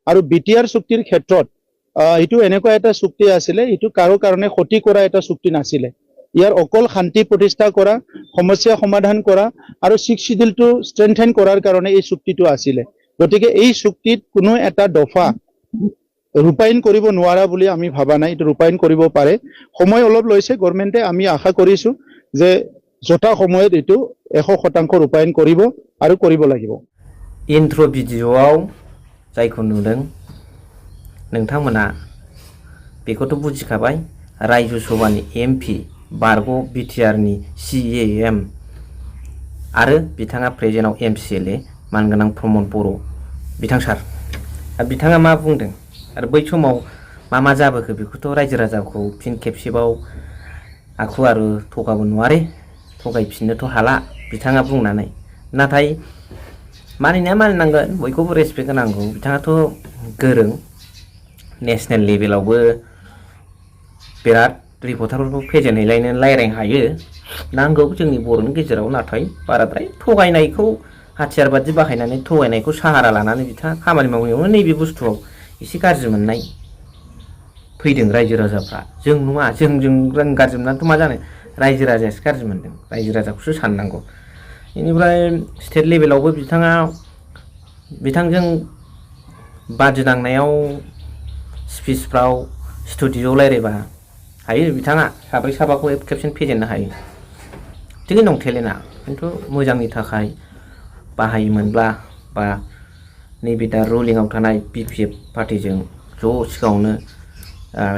আৰু বিটিআৰ চুক্তিৰ ক্ষেত্ৰত এইটো এনেকুৱা এটা চুক্তি আছিলে, এইটো কাৰো কাৰণে ক্ষতি কৰা এটা চুক্তি নাছিলে। ইয়াৰ অকল শান্তি প্ৰতিষ্ঠা কৰা, সমস্যা সমাধান কৰা আৰু 6 শিডিউলটো ষ্ট্ৰেংথেন কৰাৰ কাৰণে এই চুক্তিটো আছিলে। গতিকে এই চুক্তিত কোনো এটা দফা ৰূপায়ণ কৰিব নোৱাৰা বুলি আমি ভাবা নাই, এইটো ৰূপায়ণ কৰিব পাৰে। সময় অলপ লৈছে গভৰ্ণমেণ্টে, আমি আশা কৰিছো যে যথা সময়ত এইটো 100% ৰূপায়ণ কৰিব আৰু কৰিব লাগিব। ইন্ट्र' भिडिअ'आव जायखौ नुदों नोंथांमोना बेखौथ' बुजिखाबाय, रायजो सभानि एमपि बारग' बिटिआरनि CAM आरो बिथाङा प्रेजेन्टआव MCLA मानगोनां प्रमद बर' बिथां सार। बिथाङा मा बुंदों आरो बै समाव मा जाबोखो बेखौथ' रायजो राजाखौ फिन खेबसेबाव आखु आरो थगाबो नुवारे, थगायफिननोथ' हाला बिथाङा बुंनानै। नाथाय मानिनाया मानिनांगोन, बयखौबो रेसपेक्ट होनांगौ। बिथाङाथ' गोरों, नेसनेल लेभेलावबो बिराद रिपर्टारफोरखौ फेजेनहैलायनो रायज्लायनो हायो। नांगौ जोंनि बर'नि गेजेराव, नाथाय बाराद्राय थगायनायखौ हाथियार बादि बाहायनानै थगायनायखौ साहारा लानानै बिथाङा खामानि मावनायावनो नैबे बुस्थुआव एसे गाज्रि मोननाय फैदों रायजो राजाफ्रा। जों नङा, जों गाज्रि मोननानैथ' मा जानो, रायजो राजायासो गाज्रि मोनदों, रायजो राजाखौसो साननांगौ। बेनिफ्राय स्टेट लेभेलावबो बिथांजों बादि नांनायाव स्पिचफ्राव स्टुडिअ'आव रायज्लायबा हायो, बिथाङा साब्रै साबाखौ खेबसेनो फेजेननो हायो। थिगैनो दं टेलेन्टआ, खिन्थु मोजांनि थाखाय बाहायोमोनब्ला, बा नैबे दा रुलिंआव थानाय BPF पार्टिजों ज' सिगाङावनो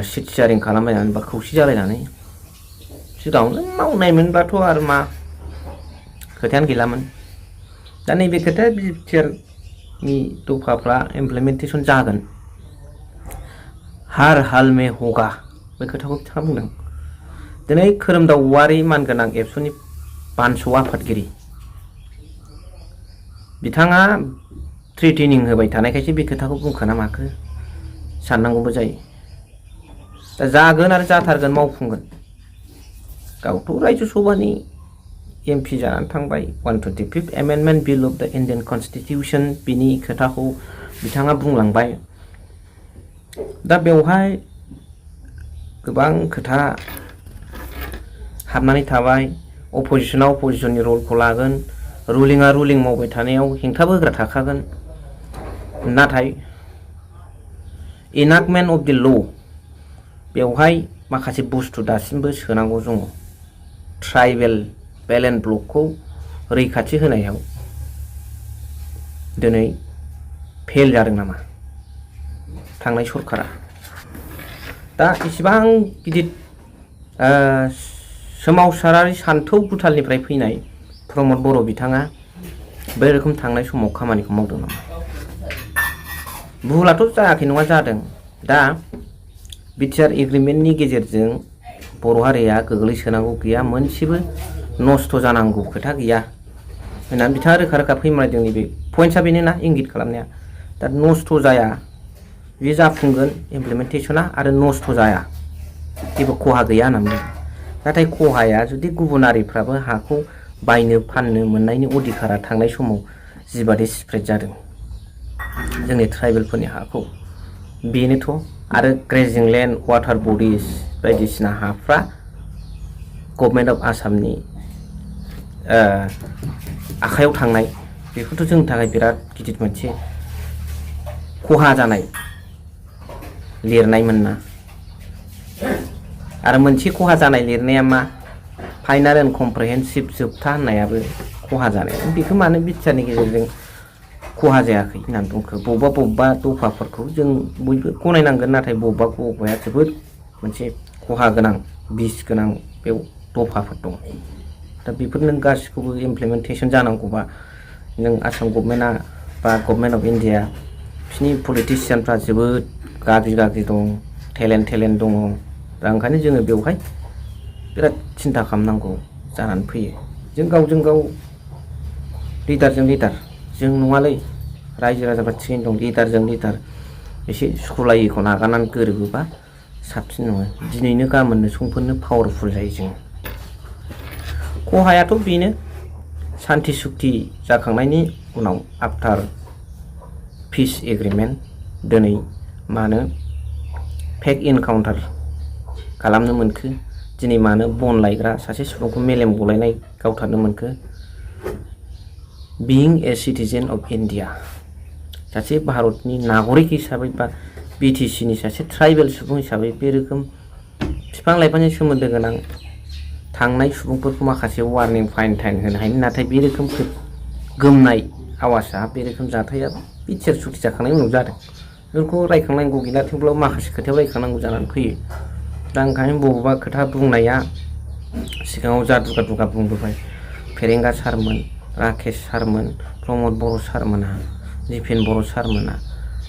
सिट शेयारिं खालामलायनानै बा खौसे जालायनानै सिगाङावनो मावनायमोनब्लाथ' आरो मा खोथायानो गैलामोन। दा नैबे खोथाया बिटिआरनि दफाफ्रा इमप्लिमेन्टेसन जागोन, हार हाल में होगा, बे खोथाखौ बिथाङा बुंदों। दिनै खोरोमदाव औवारि मानगोनां एबसुनि बानसु आफादगिरि बिथाङा थ्रेटेनिं होबाय थानायखायसो बे खोथाखौ बुंखोना माखो साननांगौबो जायो। दा जागोन आरो जाथारगोन, मावफुंगोन। गावथ' रायजो सभानि MP जानानै थांबाय, 125th एमेन्डमेन्ट बिल अफ द इन्डियान कनस्टिटिउसन, बिनि खोथाखौ बिथाङा बुंलांबाय। दा बेवहाय गोबां खोथा हाबनानै थाबाय। अपोजिशना अपोजिशननि रलखौ लागोन, रुलिंआ रुलिं मावबाय थानायाव हेंथाबो होग्रा थाखागोन। नाथाय इनाक्टमेन्ट अफ द ल' बेवहाय माखासे बुस्थु दासिमबो सोनांगौ दङ। ट्राइबेल बेल्ट एन्ड ब्लकखौ रैखाथि होनायाव दिनै फेल जादों नामा थांनाय सरकारा? दा इसिबां गिदिर सोमावसारारि सान्थौ गुथालनिफ्राय फैनाय प्रमद बर' बिथाङा बे रोखोम थांनाय समाव खामानिखौ मावदों नामा? भुलाथ' जायाखै नङा, जादों। दा बिटिआर एग्रिमेन्टनि गेजेरजों बर' हारिया गोग्लैसोनांगौ गैया, मोनसेबो नस्थ' जानांगौ खोथा गैया होननानै बिथाङा रोखा रोखा फोरमायदों। नैबे पइन्टआ बेनोना, इंगित खालामनाया। दा नस्थ' जाया, बे जाफुंगोन इमप्लिमेन्टेसना, आरो नस्थ' जाया, जेबो खहा गैया होनना बुंदों। नाथाय खहाया जुदि गुबुनारिफ्राबो हाखौ बायनो फाननो मोननायनि अधिकारा थांनाय समाव जिबादि स्प्रेड जादों जोंनि ट्राइबेलफोरनि हाखौ, बेनोथ'। आरो ग्रेजिं लेन्ड, वाटार बडिज बायदिसिना हाफ्रा गभर्नमेन्ट अफ आसामनि आखायाव थांनाय, बेखौथ' जोंनि थाखाय बिराद गिदिर मोनसे खहा जानाय लिरनायमोन ना। आरो मोनसे खहा जानाय लिरनाया मा, फाइनाल एन्ड कमप्रिहेन्सिभ जोबथा होननायाबो खहा जानाय। बेखौ मानो बिटिआरनि गेजेरजों खहा जायाखै होननानै बुंखो? बबेबा दफाफोरखौ जों बयबो गनायनांगोन, नाथाय बबेबाया जोबोद मोनसे खहा गोनां, बिस गोनां बेयाव दफाफोर दं। दा बेफोर नों गासिखौबो इमप्लिमेन्टेसन जानांगौबा नों आसाम गभर्नमेन्टआ बा गभर्नमेन्ट अफ इन्डिया बिसिनि पलिटिसियानफ्रा जोबोद गाज्रि दं, टेलेन्ट दङ। दा ओंखायनो जोङो बेवहाय बिराद सिन्था खालामनांगौ जानानै फैयो। जों गावजों गाव लिडारजों लिडार, जों नङालै, रायजो राजाफ्रा थिगैनो दं, लिडारजों लिडार एसे सुखुलायैखौ नागारनानै गोरोबोबा साबसिन नङा। दिनैनो गाबोननो समफोरनो पावारफुल जायो जों। खहायाथ' बेनो, सान्थि सुक्ति जाखांनायनि उनाव आफ्टार पिस एग्रिमेन्ट दिनै मानो फेक इनकाउन्टार खालामनो मोनखो दिनै मानो बन लायग्रा सासे सुबुंखौ मेलेम गलायनाय गावथारनो मोनखो बिइं ए सिटिजेन अफ इन्डिया सासे भारतनि नागरिक हिसाबै बा बिटिसिनि सासे ट्राइबेल सुबुं हिसाबै बे रोखोम बिफां लाइफांजों सोमोन्दो गोनां थांनाय सुबुंफोरखौ माखासे वार्निं फाइन टाइन होनो हायो नाथाय बे रोखोम गोमनाय आवाजआ बे रोखोम जाथाया बिटिआर सुक्ति जाखांनायनि उनाव जादों बेफोरखौ रायखांनांगौ गैला थेवब्लाबो माखासे खोथायाव रायखांनांगौ जानानै फैयो दा ओंखायनो बबेबा खोथा बुंनाया सिगाङाव जा दुगा दुगा बुंबोबाय फेरेंगा सारमोन राकेश सारमोन प्रमद बर' सारमोना जिफेन बर' सारमोना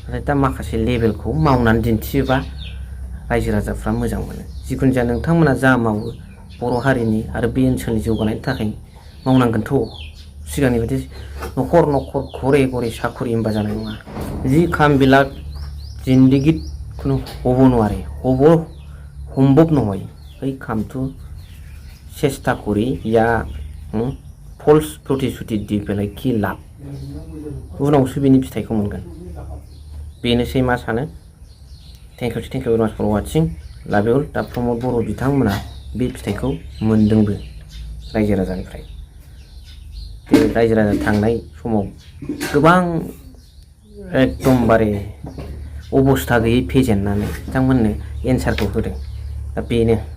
नाथाय दा माखासे लेभेलखौ मावनानै दिन्थियोबा रायजो राजाफ्रा मोजां मोनो जिखुनु जाया नोंथांमोना जा मावो बर' हारिनि आरो बे ओनसोलनि जौगानायनि थाखाय मावनांगोनथ' सिगांनि बायदि न'खर न'खर घरे घरे साखरि होनबा जानाय नङा जी काम বিলাক जिन्दगीत কোনো হ'ব নোৱাৰে হ'ব সম্ভৱ নহয় এই কামটো চেষ্টা কৰি ইয়া फल्स प्रतिश्रुति দি পেলাই কি लाब उनावसो बेनि फिथाइखौ मोनगोन बेनोसै मा सानो थेंक इउ भेरि माच फर वाचिं लाभ इउ दा प्रमद बर' बिथांमोना बे फिथाइखौ मोनदोंबो रायजो राजानिफ्राय बे रायजो राजा थांनाय समाव गोबां एकदमबारे अबस्था गैयै फेजेननानै बिथांमोननो एन्सारखौ होदों दा बेनो